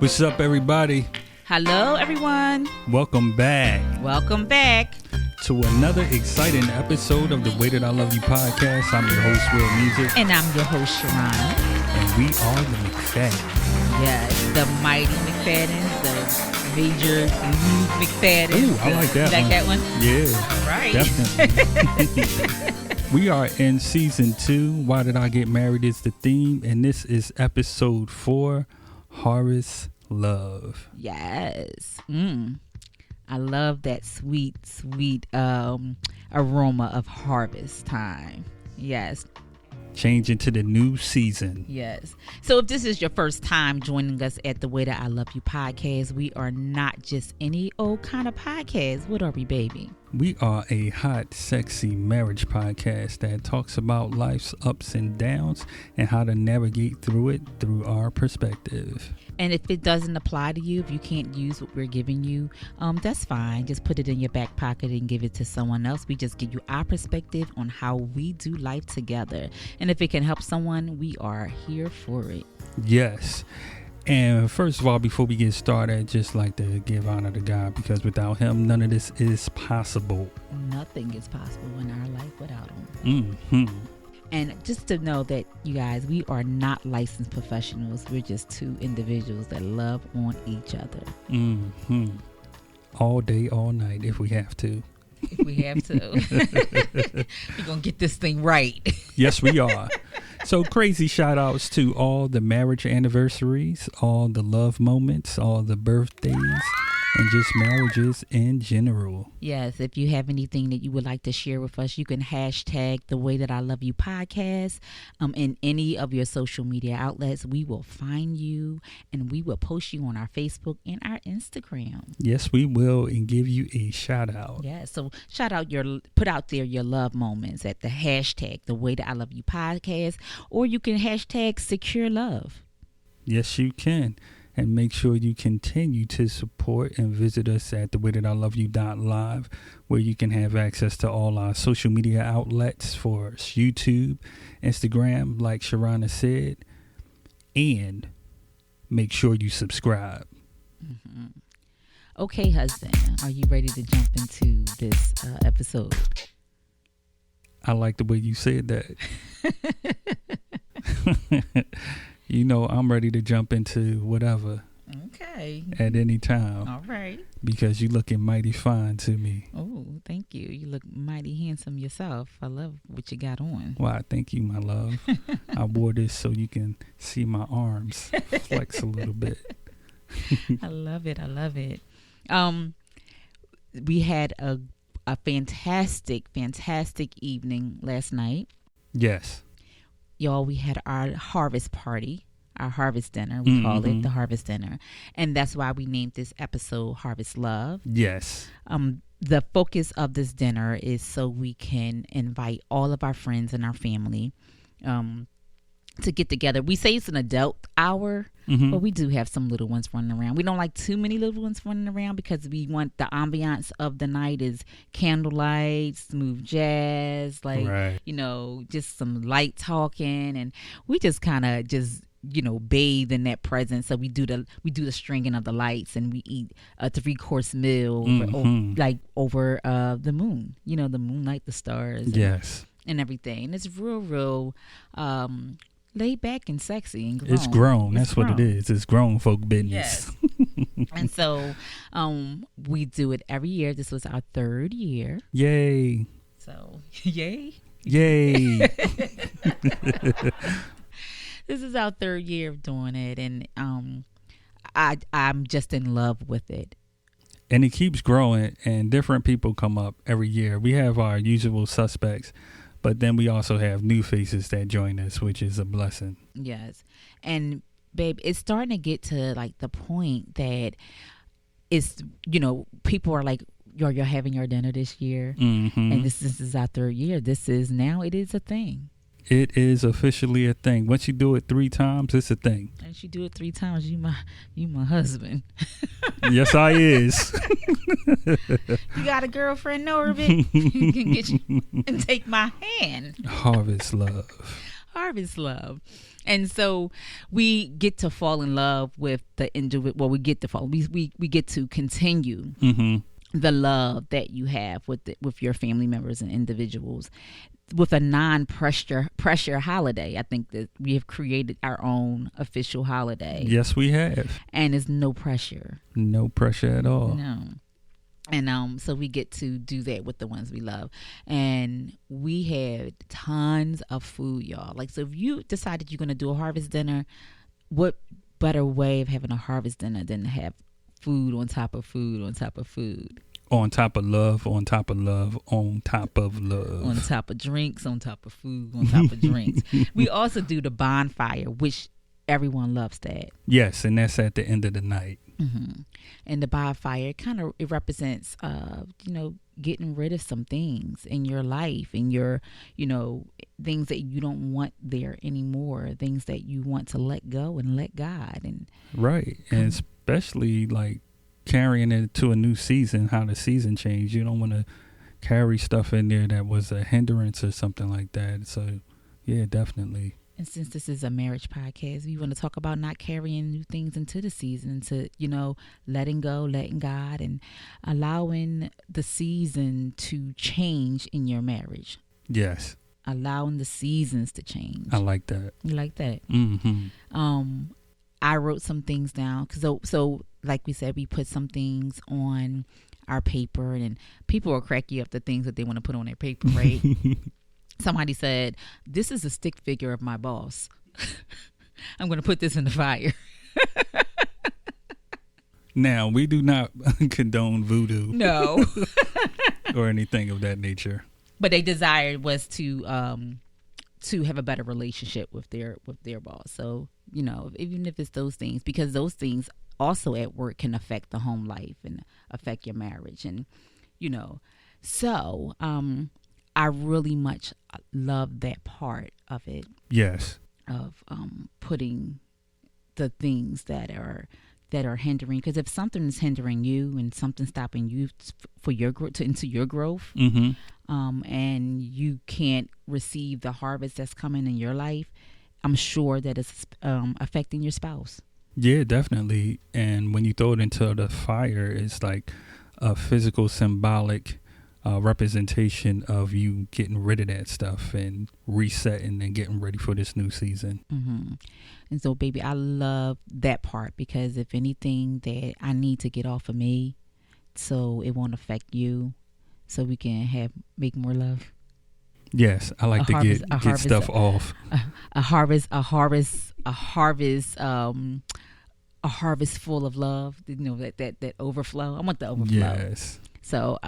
What's up, everybody? Hello, everyone. Welcome back. Welcome back to another exciting episode of the Way That I Love You podcast. I'm your host, Willmusiqk. And I'm your host, Sherona. And we are the McFadden. Yes, the mighty McFaddens, the major McFaddens. Ooh, I like that one. You like that one? Yeah. All right. Definitely. We are in season 2. Why Did I Get Married is the theme. And this is episode 4, Harvest Love. Yes. I love that sweet aroma of harvest time. Yes. Changing to the new season. Yes. So if this is your first time joining us at the Way That I Love You podcast, we are not just any old kind of podcast. What are we, baby? We are a hot, sexy marriage podcast that talks about life's ups and downs and how to navigate through it through our perspective. And if it doesn't apply to you, if you can't use what we're giving you, that's fine. Just put it in your back pocket and give it to someone else. We just give you our perspective on how we do life together. And if it can help someone, we are here for it. Yes. And first of all, before we get started, I'd just like to give honor to God, because without him, none of this is possible. Nothing is possible in our life without him. Mm-hmm. And just to know that, you guys, we are not licensed professionals. We're just two individuals that love on each other. Mm-hmm. All day, all night, if we have to. If we have to. We're going to get this thing right. Yes, we are. So crazy shout outs to all the marriage anniversaries, all the love moments, all the birthdays, and just marriages in general. Yes, if you have anything that you would like to share with us, you can hashtag the Way That I Love You podcast in any of your social media outlets. We will find you and we will post you on our Facebook and our Instagram. Yes, we will, and give you a shout out. Yeah, so put out there your love moments at the hashtag the Way That I Love You podcast, or you can hashtag secure love. Yes, you can. And make sure you continue to support and visit us at thewaythatIloveyou.live, where you can have access to all our social media outlets for YouTube, Instagram, like Sherona said, and make sure you subscribe. Mm-hmm. Okay, husband, are you ready to jump into this episode? I like the way you said that. You know, I'm ready to jump into whatever. Okay. At any time. All right. Because you're looking mighty fine to me. Oh, thank you. You look mighty handsome yourself. I love what you got on. Why, thank you, my love. I wore this so you can see my arms flex a little bit. I love it. I love it. We had a fantastic evening last night. Yes. Y'all, we had our harvest party, our harvest dinner. We call it the harvest dinner. And that's why we named this episode Harvest Love. Yes. The focus of this dinner is so we can invite all of our friends and our family to get together. We say it's an adult hour, but we do have some little ones running around. We don't like too many little ones running around because we want the ambiance of the night is candlelight, smooth jazz, just some light talking, and we just kind of bathe in that presence. So we do the stringing of the lights, and we eat a 3-course meal over the moon. You know, the moonlight, the stars, and everything. And it's real laid back and sexy and grown. It's grown. That's what it is. It's grown folk business. Yes. And so we do it every year. This was our 3rd year. Yay. So, yay. This is our 3rd year of doing it, and I'm just in love with it. And it keeps growing, and different people come up every year. We have our usual suspects, but then we also have new faces that join us, which is a blessing. Yes. And babe, it's starting to get to like the point that it's, people are like, you're having your dinner this year. Mm-hmm. And this is our 3rd year. It is a thing. It is officially a thing. Once you do it 3 times, it's a thing. Once you do it 3 times, you my husband. Yes, I is. You got a girlfriend, Norbit? You can get you and take my hand. Harvest love. Harvest love. And so we get to fall in love with the individual. Well, we get to fall. We get to continue the love that you have with your family members and individuals with a non-pressure holiday. I think that we have created our own official holiday. Yes, we have. And it's no pressure. No pressure at all. No. And so we get to do that with the ones we love. And we had tons of food, y'all. Like, so if you decided you're going to do a harvest dinner, what better way of having a harvest dinner than to have food on top of food on top of food? On top of love, on top of love, on top of love. On top of drinks, on top of food, on top of drinks. We also do the bonfire, which everyone loves that. Yes, and that's at the end of the night. And the bonfire it represents getting rid of some things in your life and your things that you don't want there anymore, things that you want to let go and let God. And right. And especially like carrying it to a new season, how the season changed. You don't want to carry stuff in there that was a hindrance or something like that. So yeah, definitely. And since this is a marriage podcast, we want to talk about not carrying new things into the season, to, letting go, letting God, and allowing the season to change in your marriage. Yes. Allowing the seasons to change. I like that. You like that? Mm-hmm. I wrote some things down. So like we said, we put some things on our paper, and people will crack you up the things that they want to put on their paper, right? Somebody said, "This is a stick figure of my boss. I'm going to put this in the fire." Now, we do not condone voodoo. No. Or anything of that nature. But they desired was to have a better relationship with their boss. So, even if it's those things, because those things also at work can affect the home life and affect your marriage. And, so I really much love that part of it. Yes. Of putting the things that are hindering, because if something is hindering you and something stopping you for your into your growth, and you can't receive the harvest that's coming in your life, I'm sure that it's affecting your spouse. Yeah, definitely. And when you throw it into the fire, it's like a physical, symbolic representation of you getting rid of that stuff and resetting and getting ready for this new season. And so, baby, I love that part, because if anything that I need to get off of me so it won't affect you, so we can make more love. Yes, I like to get stuff off. A harvest full of love. That overflow. I want the overflow. Yes. So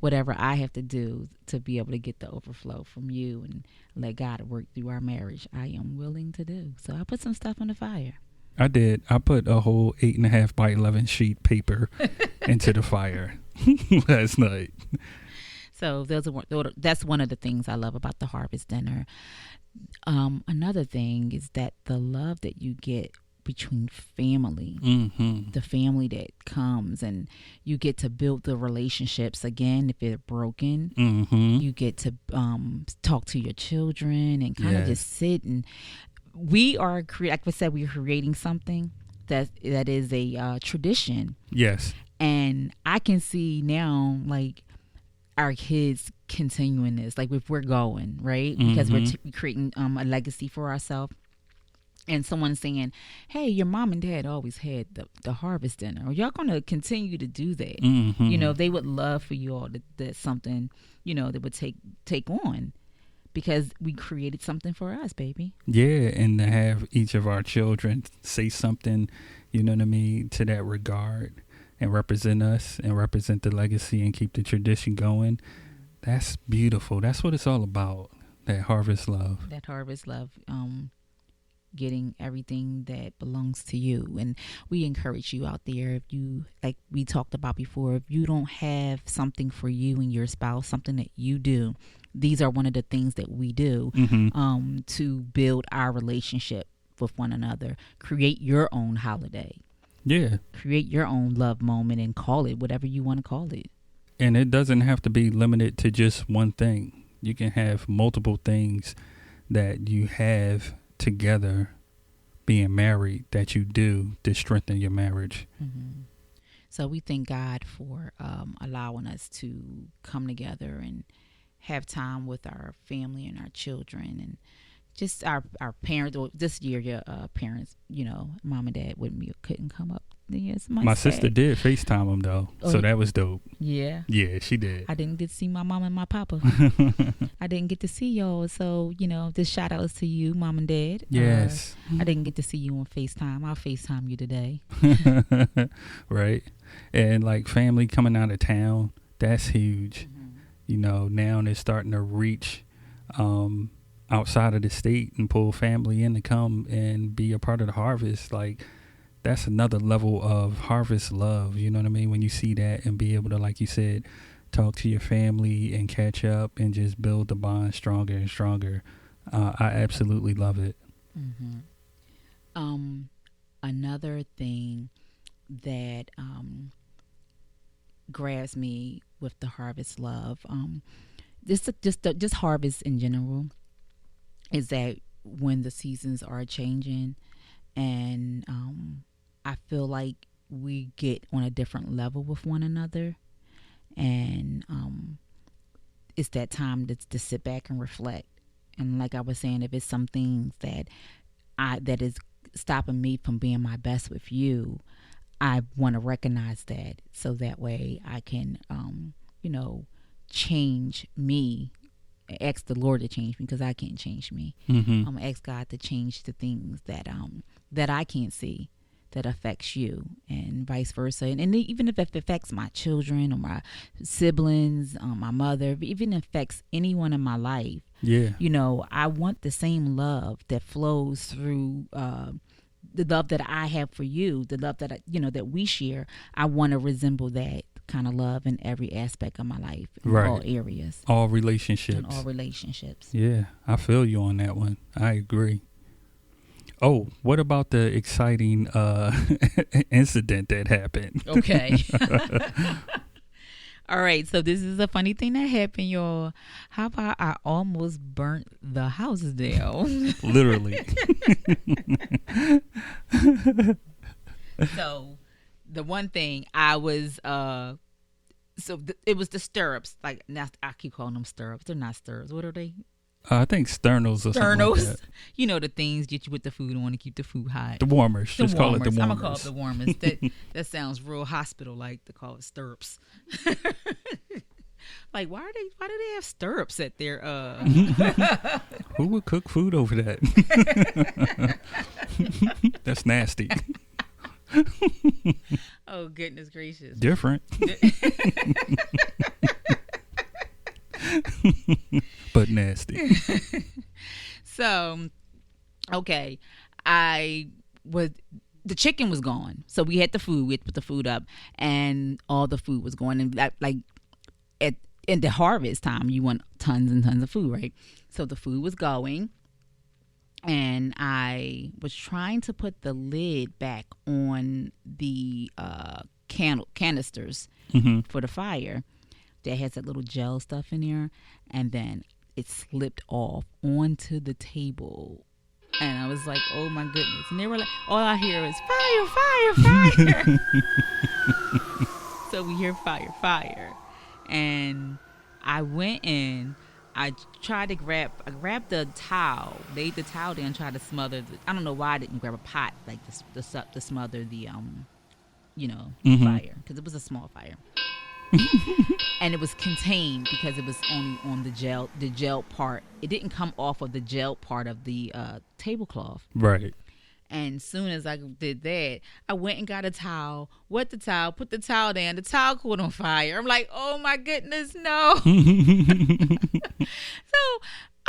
whatever I have to do to be able to get the overflow from you and let God work through our marriage, I am willing to do. So I put some stuff on the fire. I did. I put a whole 8.5 by 11 sheet paper into the fire last night. So that's one of the things I love about the harvest dinner. Another thing is that the love that you get between family, the family that comes, and you get to build the relationships again if they're broken. You get to talk to your children and kind of just sit, and we are like I said, we're creating something that is a tradition. Yes. And I can see now, like, our kids continuing this, like if we're going right, because we're creating a legacy for ourselves. And someone saying, "Hey, your mom and dad always had the harvest dinner. Are y'all going to continue to do that?" They would love for you all that something, that would take on, because we created something for us, baby. Yeah, and to have each of our children say something, to that regard, and represent us and represent the legacy and keep the tradition going. That's beautiful. That's what it's all about. That harvest love. Getting everything that belongs to you. And we encourage you out there, if you, like we talked about before, if you don't have something for you and your spouse, something that you do, these are one of the things that we do to build our relationship with one another. Create your own holiday. Yeah. Create your own love moment and call it whatever you want to call it. And it doesn't have to be limited to just one thing. You can have multiple things that you have together, being married, that you do to strengthen your marriage. Mm-hmm. So we thank God for allowing us to come together and have time with our family and our children, and just our parents. Well, this year, your parents, mom and dad couldn't come up. Yes, my sister did FaceTime them though, so that was dope. Yeah, she did. I didn't get to see my mom and my papa. I didn't get to see y'all, so this shout outs to you, mom and dad. Yes, I didn't get to see you on FaceTime. I'll FaceTime you today. Right, and like family coming out of town, that's huge. Mm-hmm. Now they're starting to reach outside of the state and pull family in to come and be a part of the harvest. Like, that's another level of harvest love. You know what I mean? When you see that and be able to, like you said, talk to your family and catch up and just build the bond stronger and stronger. I absolutely love it. Mm-hmm. Another thing that grabs me with the harvest love, just harvest in general, is that when the seasons are changing, and I feel like we get on a different level with one another, and it's that time to sit back and reflect. And like I was saying, if it's some things that is stopping me from being my best with you, I want to recognize that, so that way I can change me. Ask the Lord to change me, because I can't change me. Mm-hmm. Ask God to change the things that I can't see, that affects you, and vice versa. And even if it affects my children or my siblings, my mother, even affects anyone in my life. Yeah. I want the same love that flows through the love that I have for you, the love that that we share. I want to resemble that kind of love in every aspect of my life, in right. all areas, all relationships. in all relationships. Yeah, I feel you on that one. I agree. Oh, what about the exciting incident that happened? Okay. All right, so this is a funny thing that happened, y'all. How about I almost burnt the house down? Literally. So the one thing I was it was the stirrups. Like, now I keep calling them stirrups. They're not stirrups. What are they? I think sternals or something like that. The things get you with the food and want to keep the food hot. The warmers. Just call it the warmers. I'm going to call it the warmers. That sounds real hospital-like to call it stirrups. Like, why do they have stirrups at their Who would cook food over that? That's nasty. Oh, goodness gracious. Different. But nasty. So, okay, the chicken was gone. So we had the food. We had to put the food up, and all the food was going. And like in the harvest time, you want tons and tons of food, right? So the food was going, and I was trying to put the lid back on the canisters for the fire that has that little gel stuff in there, and then it slipped off onto the table, and I was like, oh my goodness. And they were like, all I hear is fire, fire, fire. So we hear fire, fire, and I went in. I tried to grab the towel, laid the towel down, tried to smother I don't know why I didn't grab a pot like to smother the fire, because it was a small fire. And it was contained because it was only on the gel part. It didn't come off of the gel part of the tablecloth. Right. And soon as I did that, I went and got a towel, wet the towel, put the towel down. The towel caught on fire. I'm like, oh my goodness, no. So I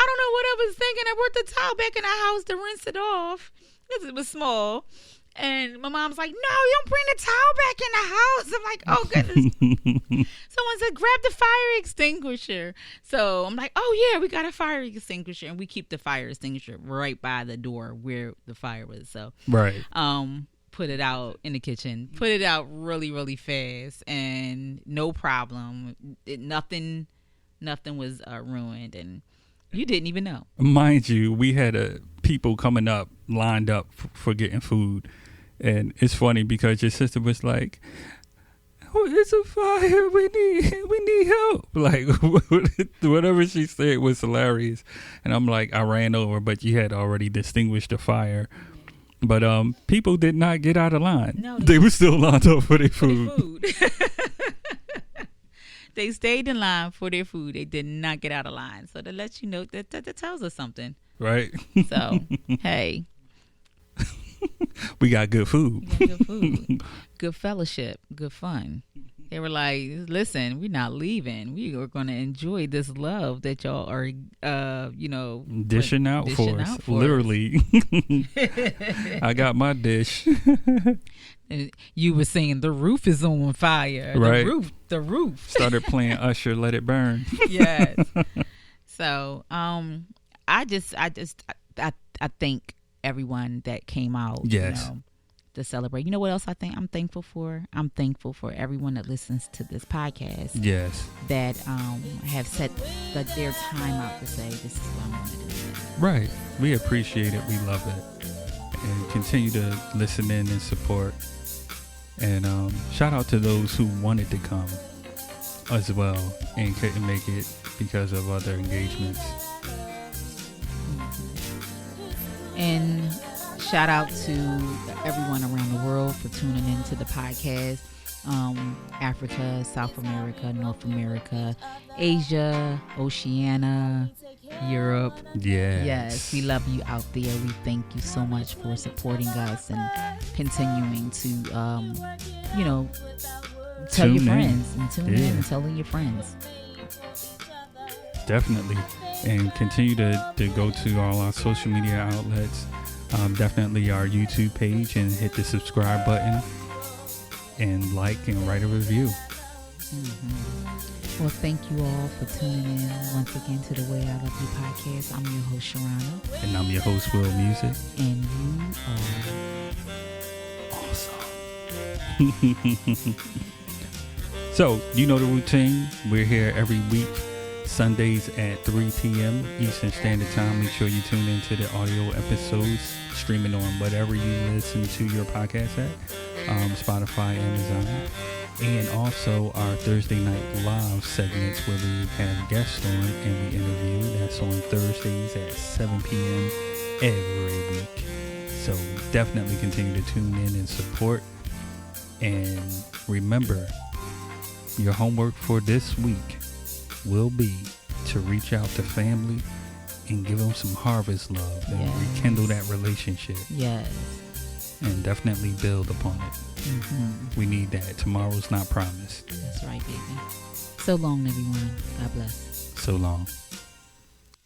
don't know what I was thinking. I brought the towel back in the house to rinse it off because it was small. And my mom's like, no, you don't bring the towel back in the house. I'm like, oh, goodness. Someone said, grab the fire extinguisher. So I'm like, oh, yeah, we got a fire extinguisher. And we keep the fire extinguisher right by the door where the fire was. So right. Put it out in the kitchen. Put it out really, really fast. And no problem. Nothing was ruined. And You didn't even know. Mind you, we had people coming up, lined up for getting food. And it's funny because your sister was like, oh, it's a fire. We need help. Like, whatever she said was hilarious. And I'm like, I ran over, but you had already distinguished the fire. But people did not get out of line. No, they were still lined up for their food. They stayed in line for their food. They did not get out of line. So that lets you know that tells us something. Right. So, hey. We got good food. Good fellowship. Good fun. They were like, listen, we're not leaving. We are going to enjoy this love that y'all are, dishing out for us. Literally. I got my dish. You were saying the roof is on fire. Right. The roof. Started playing Usher, Let It Burn. Yes. So, I thank everyone that came out. Yes. To celebrate. You know what else I'm thankful for? I'm thankful for everyone that listens to this podcast. Yes. That have set their time out to say, this is what I want to do. Right. We appreciate it. We love it. And continue to listen in and support. And shout out to those who wanted to come as well and couldn't make it because of other engagements. And shout out to everyone around the world for tuning into the podcast. Africa, South America, North America, Asia, Oceania, Europe. Yes, we love you out there. We thank you so much for supporting us and continuing to, tell your friends and tune in and telling your friends. Definitely. And continue to go to all our social media outlets. Definitely our YouTube page, and hit the subscribe button and like and write a review. Well, thank you all for tuning in once again to the Way I Love You podcast. I'm your host, Sherona. And I'm your host, Willmusiqk. And you are awesome. So, you know the routine. We're here every week, Sundays at 3 p.m. Eastern Standard Time. Make sure you tune into the audio episodes, streaming on whatever you listen to your podcast at, Spotify, Amazon, and also our Thursday night live segments where we have guests on and we interview. That's on Thursdays at 7 p.m. every week. So definitely continue to tune in and support. And remember, your homework for this week will be to reach out to family and give them some harvest love and rekindle that relationship. Yes. And definitely build upon it. We need that. Tomorrow's not promised. That's right, baby. So long, everyone. God bless. So long.